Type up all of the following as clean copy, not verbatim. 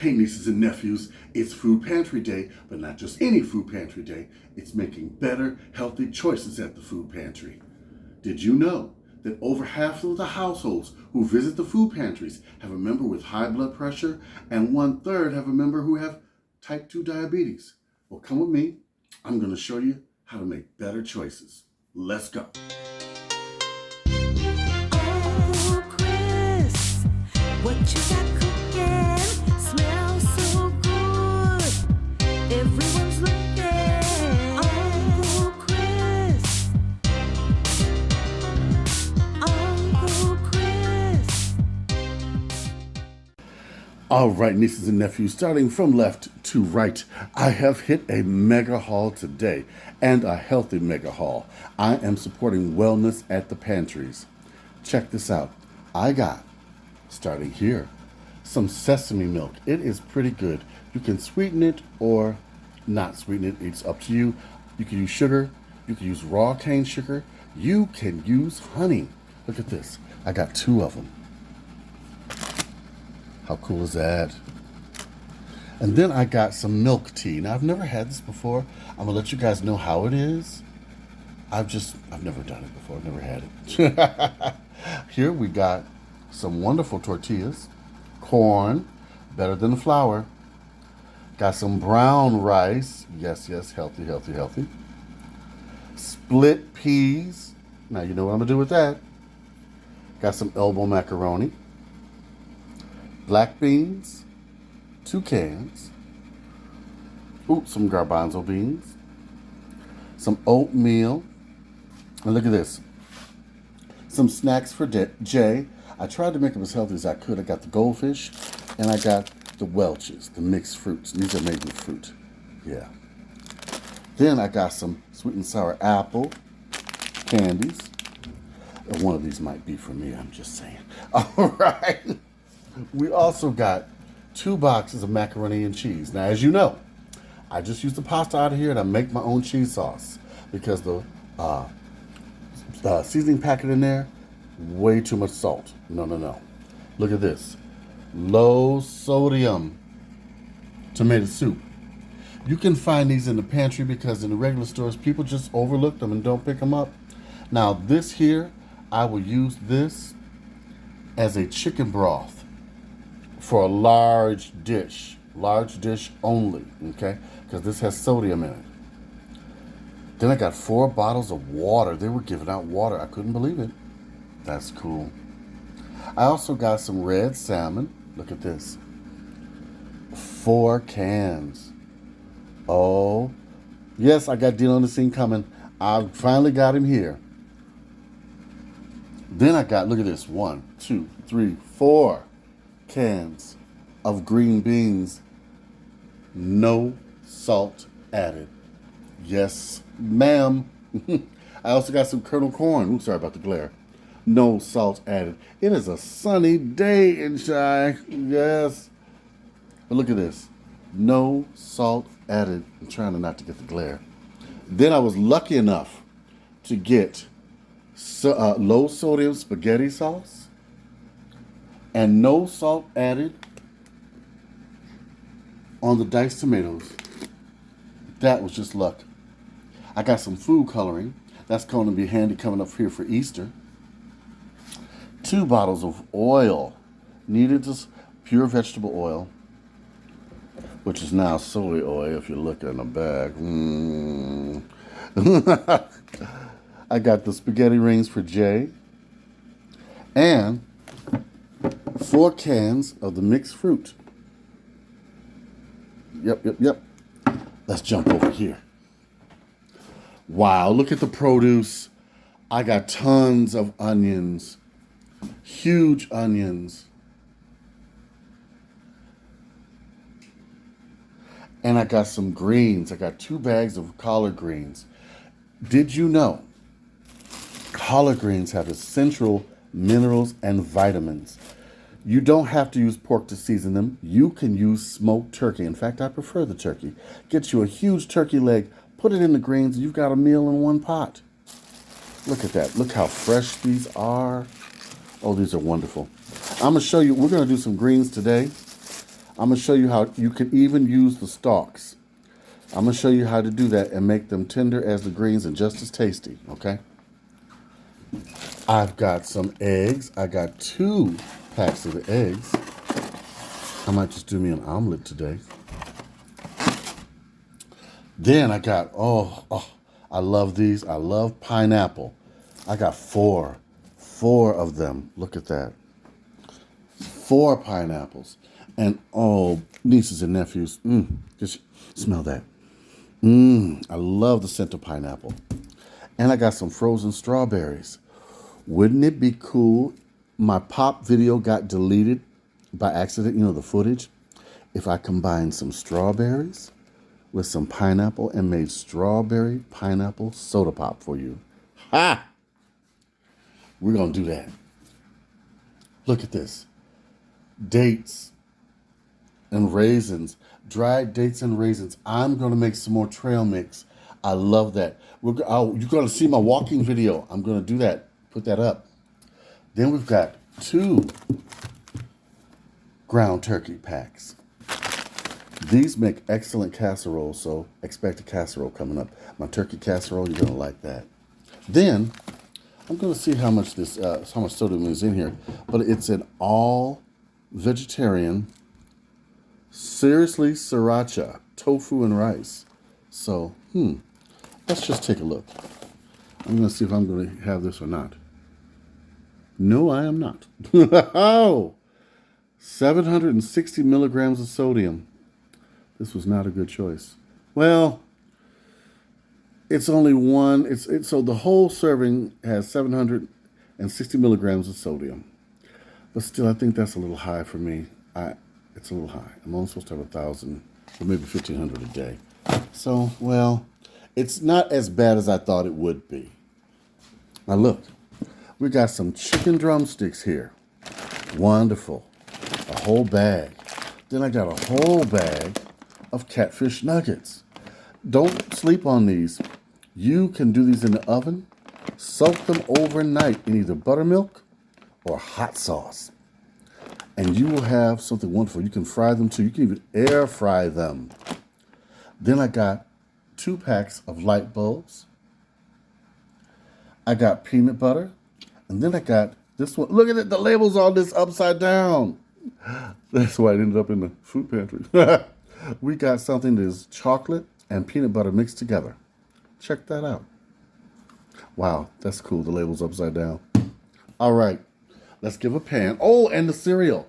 Hey nieces and nephews, it's Food Pantry Day, but not just any Food Pantry Day. It's making better, healthy choices at the Food Pantry. Did you know that over half of the households who visit the food pantries have a member with high blood pressure and 1/3 have a member who have type 2 diabetes? Well, come with me. I'm going to show you how to make better choices. Let's go. Oh, Chris, what you got cooking? Smells so good. Everyone's looking. Uncle Chris. Uncle Chris. All right, nieces and nephews, starting from left to right, I have hit a mega haul today, and a healthy mega haul. I am supporting wellness at the pantries. Check this out. I got, starting here, some sesame milk. It is pretty good. You can sweeten it or not sweeten it. It's up to you. You can use sugar. You can use raw cane sugar. You can use honey. Look at this. I got 2 of them. How cool is that? And then I got some milk tea. Now, I've never had this before. I'm gonna let you guys know how it is. I've never done it before. I've never had it. Here we got some wonderful tortillas, corn, better than the flour. Got some brown rice. Yes, healthy, healthy, healthy. Split peas. Now, you know what I'm gonna do with that. Got some elbow macaroni. Black beans, 2 cans. Some garbanzo beans. Some oatmeal. And look at this. Some snacks for Jay. I tried to make them as healthy as I could. I got the goldfish and I got the Welch's, the mixed fruits. These are made with fruit. Yeah. Then I got some sweet and sour apple candies. One of these might be for me, I'm just saying. All right. We also got 2 boxes of macaroni and cheese. Now, as you know, I just use the pasta out of here and I make my own cheese sauce because the seasoning packet in there, way too much salt. No. Look at this. Low sodium tomato soup. You can find these in the pantry because in the regular stores, people just overlook them and don't pick them up. Now, this here, I will use this as a chicken broth for a large dish only, okay? Because this has sodium in it. Then I got 4 bottles of water. They were giving out water. I couldn't believe it. That's cool. I also got some red salmon. Look at this. 4 cans. Oh, yes, I got Dean on the scene coming. I finally got him here. Then I got, look at this, 1, 2, 3, 4 cans of green beans, no salt added. Yes, ma'am. I also got some kernel corn. Sorry about the glare. No salt added. It is a sunny day in Chi. Yes. But look at this. No salt added. I'm trying not to get the glare. Then I was lucky enough to get low sodium spaghetti sauce and no salt added on the diced tomatoes. That was just luck. I got some food coloring. That's going to be handy coming up here for Easter. 2 bottles of oil. Needed this pure vegetable oil, which is now soy oil if you look in the bag. I got the spaghetti rings for Jay. And 4 cans of the mixed fruit. Yep. Let's jump over here. Wow, look at the produce. I got tons of onions. Huge onions. And I got some greens. I got 2 bags of collard greens. Did you know collard greens have essential minerals and vitamins? You don't have to use pork to season them. You can use smoked turkey. In fact, I prefer the turkey. Get you a huge turkey leg, put it in the greens, and you've got a meal in one pot. Look at that. Look how fresh these are. Oh, these are wonderful. I'm going to show you, we're going to do some greens today. I'm going to show you how you can even use the stalks. I'm going to show you how to do that and make them tender as the greens and just as tasty, okay? I've got some eggs. I got 2 packs of the eggs. I might just do me an omelet today. Then I got, I love these. I love pineapple. I got 4 of them. Look at that. 4 pineapples. And, nieces and nephews, just smell that. I love the scent of pineapple. And I got some frozen strawberries. Wouldn't it be cool? My pop video got deleted by accident, the footage. If I combined some strawberries with some pineapple and made strawberry pineapple soda pop for you. Ha! We're going to do that. Look at this. Dates and raisins. Dried dates and raisins. I'm going to make some more trail mix. I love that. You're going to see my walking video. I'm going to do that. Put that up. Then we've got 2 ground turkey packs. These make excellent casserole, so expect a casserole coming up. My turkey casserole, you're going to like that. Then I'm going to see how much sodium is in here, but it's an all vegetarian, seriously sriracha, tofu and rice. So, let's just take a look. I'm going to see if I'm going to have this or not. No, I am not. 760 milligrams of sodium. This was not a good choice. Well, it's only one. So the whole serving has 760 milligrams of sodium. But still, I think that's a little high for me. It's a little high. I'm only supposed to have 1,000 or maybe 1,500 a day. So, well, it's not as bad as I thought it would be. Now look, we got some chicken drumsticks here. Wonderful. A whole bag. Then I got a whole bag of catfish nuggets. Don't sleep on these. You can do these in the oven. Soak them overnight in either buttermilk or hot sauce. And you will have something wonderful. You can fry them too. You can even air fry them. Then I got 2 packs of light bulbs. I got peanut butter. And then I got this one. Look at it. The label's on this upside down. That's why it ended up in the food pantry. We got something that is chocolate and peanut butter mixed together. Check that out. Wow, that's cool. The label's upside down. All right. Let's give a pan. Oh, and the cereal.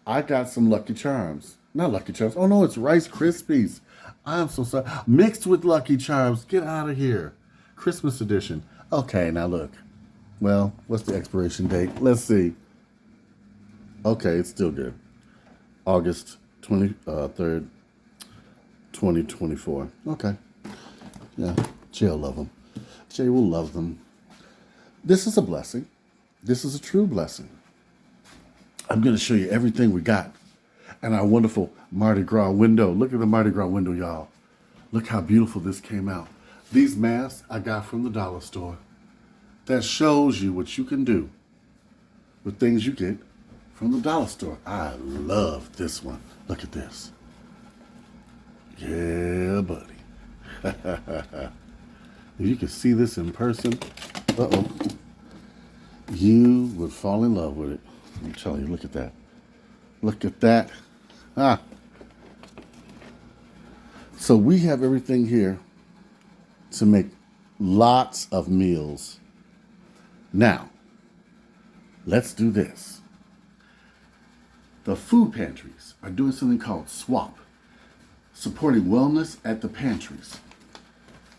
I got some Lucky Charms. Not Lucky Charms. Oh, no, it's Rice Krispies. I'm so sorry. Mixed with Lucky Charms. Get out of here. Christmas edition. Okay, now look. Well, what's the expiration date? Let's see. Okay, it's still good. August 23rd, 2024. Okay. Yeah, Jay'll love them. Jay will love them. This is a blessing. This is a true blessing. I'm going to show you everything we got. And our wonderful Mardi Gras window. Look at the Mardi Gras window, y'all. Look how beautiful this came out. These masks I got from the dollar store. That shows you what you can do with things you get from the dollar store. I love this one. Look at this. Yeah, buddy. If you could see this in person, you would fall in love with it. I'm telling you, look at that. Look at that. So we have everything here to make lots of meals. Now, let's do this. The food pantries are doing something called SWAP, supporting wellness at the pantries.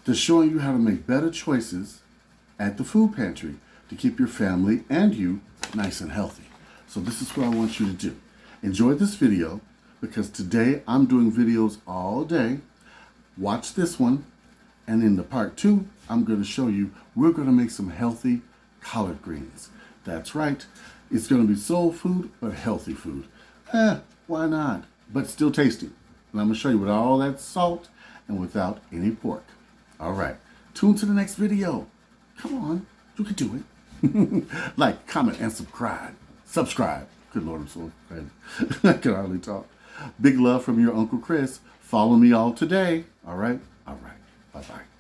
They're showing you how to make better choices at the food pantry to keep your family and you nice and healthy. So this is what I want you to do. Enjoy this video because today I'm doing videos all day. Watch this one. And in the part 2, I'm going to show you, we're going to make some healthy collard greens. That's right. It's going to be soul food, but healthy food. Why not? But still tasty. And I'm going to show you with all that salt and without any pork. All right. Tune to the next video. Come on. You can do it. Like, comment, and subscribe. Subscribe. Good Lord, I'm so excited. I can hardly talk. Big love from your Uncle Chris. Follow me all today. All right? All right. Bye-bye.